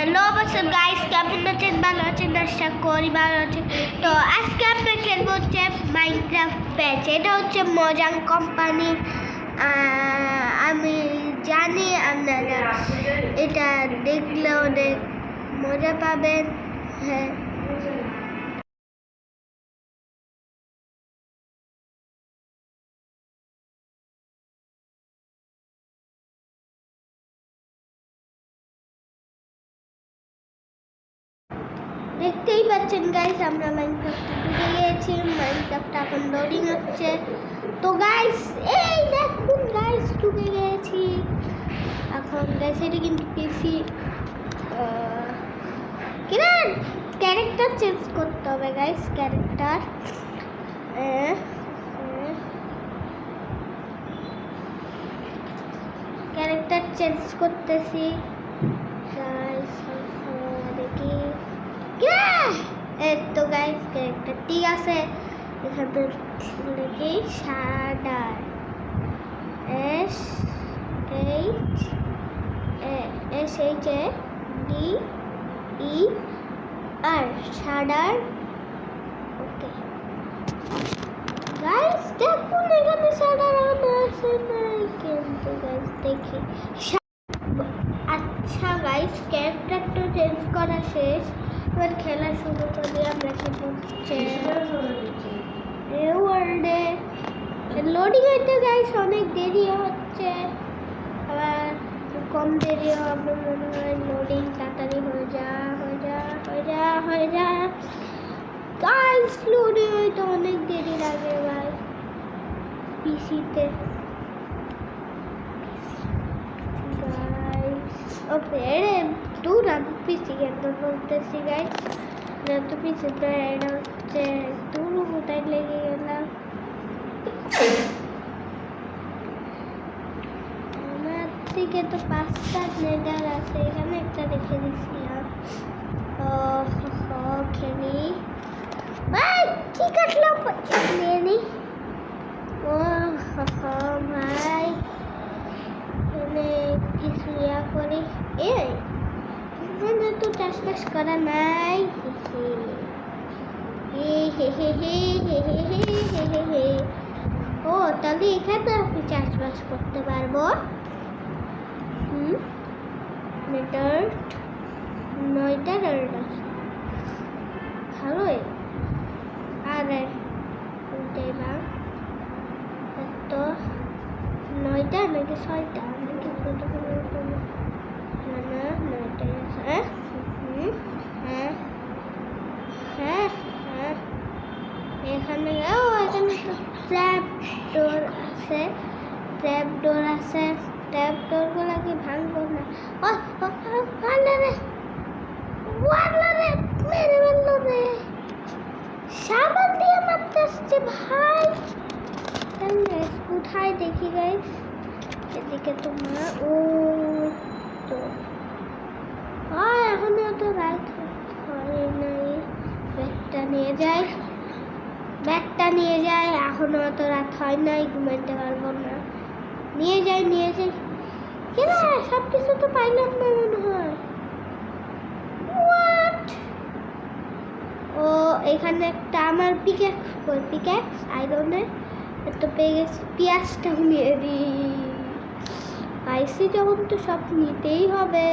Hello WhatsApp guys, কেমন আছেন? ভালো আছেন? আশা করি ভালো আছেন। তো আজকে আমরা খেলবো হচ্ছে মাইনক্রাফট প্যাচ। এটা হচ্ছে মজাং কোম্পানি। আমি জানি আপনারা এটা দেখলে অনেক মজা পাবেন। হ্যাঁ, দেখতেই পাচ্ছেন গাইস, আমরা মাইনক্রাফটে ঢুকে গিয়েছি। মাইনক্রাফট এখন লোডিং হচ্ছে। তো গাইস, এই দেখুন গাইস, ঢুকে গিয়েছি এখন। গাইস এটা কিন্তু পিসি, কিরেন ক্যারেক্টার চেঞ্জ করতে হবে গাইস। ক্যারেক্টার চেঞ্জ করতেছি গাইস। দেখি এই তো গাইস, ক্যারেক্টার ঠিক আছে। এখানে লিখি shader, S H A D E R, shader. Okay guys, দেখুন এখানে শাডার আছে নাই কিন্তু গাইস, দেখি। আচ্ছা গাইস, ক্যারেক্টারটা চেঞ্জ করা শেষ। এবার খেলা শুরু করি। আমরা খেলবো হচ্ছে ওয়ার্ল্ডে। লোডিং হইতে গাইস অনেক দেরি হচ্ছে, আবার কম দেরি হবে মনে হয়। লোডিং তাড়াতাড়ি হয়ে যা গাইস। লোডিং হইতে অনেক দেরি লাগে ভাই পিসিতে। ওকে দূর আমি পিসি কেন বলতেছি গাইস, যত পিসিতে এটা হচ্ছে দূর কোথায় লেগে গেলাম। আমার দিকে তো 5টা নেডার আছে, এখানে একটা রেখে দিচ্ছিলাম। খেলি ভাই, কি কাটলাম নিয়ে নি। ভাই কিছু ইয়া করি। এখানে তো চাষবাস করা নাই। ও তাহলে এখানে আপনি চাষবাস করতে পারবো। নয়টা ভালোই। আর তো 9টা নাকি 6টা নাকি না 9টাই আছে। হ্যাঁ এখানে এখানে ট্র্যাপ ডোর আছে। ট্র্যাপ ডোরগুলো কি ভাঙবো না? মেরে ফেললো রে, সাবান দিয়ে মারতে আসছে ভাই। কোথায় দেখি গাইস, এদিকে তো মা। ও তো এখনো তো রাত হয় নাই। ব্যাগটা নিয়ে যাই। এখনো অত রাত হয় নাই, ঘুমাইতে পারবো না। নিয়ে যাই কেন সব কিছু তো পাইলাম না মনে হয়। ও এখানে একটা আমার পিক্যাক্স আয়রনের তো পেয়ে গেছি। পেঁয়াজটাও নিয়ে দিই, পাইছি যখন তো সব নিতেই হবে।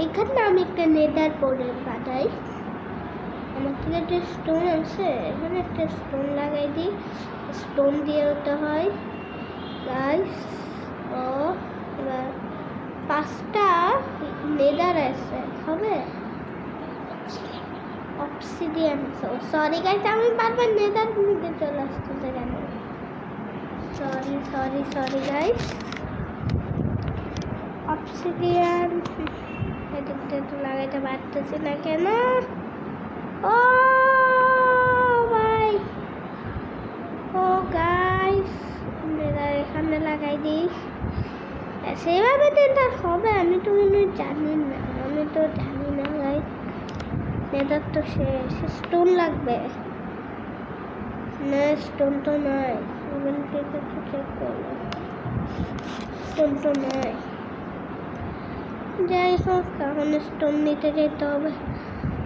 এখানে আমি একটা নেদার পোর্টাল পাঠাই। আমার থেকে একটা স্টোন আছে, এখানে একটা স্টোন লাগাই দিই। স্টোন দিয়ে হতে হয় গাইস। ও এবার 5টা নেদার আছে, হবে অবসিডিয়ান। সরি গাইস, আমি বারবার নেদার নিতে চলে আসতেছে কেন? Sorry guys. অবসিডিয়ান এদিকটা তো লাগাইতে পারতেছি না কেন? ও ভাই, ও গাইস, নেদার এখানে লাগাই দিই। সেভাবে নেদার হবে আমি তো জানি না গাইস। নেদার তো শেষ। স্টোন লাগবে না? স্টোন তো নাই। চেক করো, স্টোন তো নাই। যাই হোক, এখন স্টোন নিতে যেতে হবে।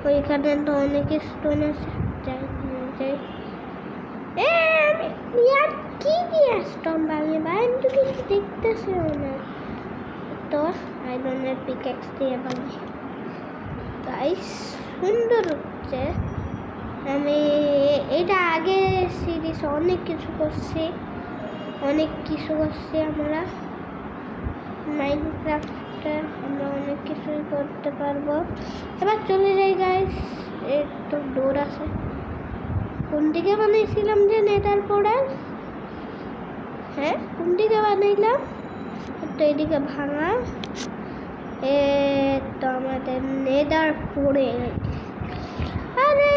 ওইখানে তো অনেক স্টোন আছে। যাই যাই। ইয়ার কি দিয়ে স্টোন ভাঙে ভাই? আমি তো কিছু দেখতেছি না। তো আয়রনের পিকেক্স দিয়ে ভাঙি। গাইস সুন্দর হচ্ছে। আমি এটা আগে সিরিজ অনেক কিছু করছি আমরা মাইনক্রাফটে। আমরা অনেক কিছুই করতে পারবো। এবার চলে যাই গাইস। তো ডোর আছে। কোন দিকে বানাইছিলাম যে নেদার পোর্টাল? হ্যাঁ, কোন দিকে বানাইলাম? তো এদিকে ভাঙা। তো আমাদের নেদার পড়ে। আরে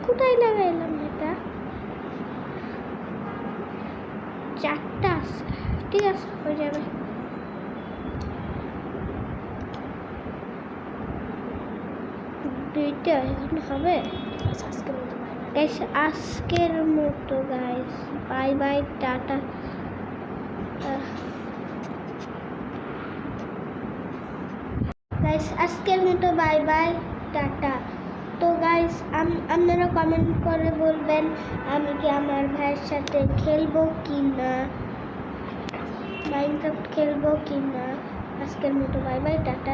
কোথায় লাগাইলাম এটা? 4টা আছে। ঠিক আছে, হয়ে যাবে। দুইটা এখন হবে। গাইস আজকের মতো guys bye bye, tata. Guys আজকের মতো বাই বাই, টাটা। তো গাইস আপনারা কমেন্ট করে বলবেন আমি কি আমার ভাইয়ের সাথে খেলবো কি না, মাইনক্রাফট খেলবো কি না। আজকের মতো বাই বাই, টাটা।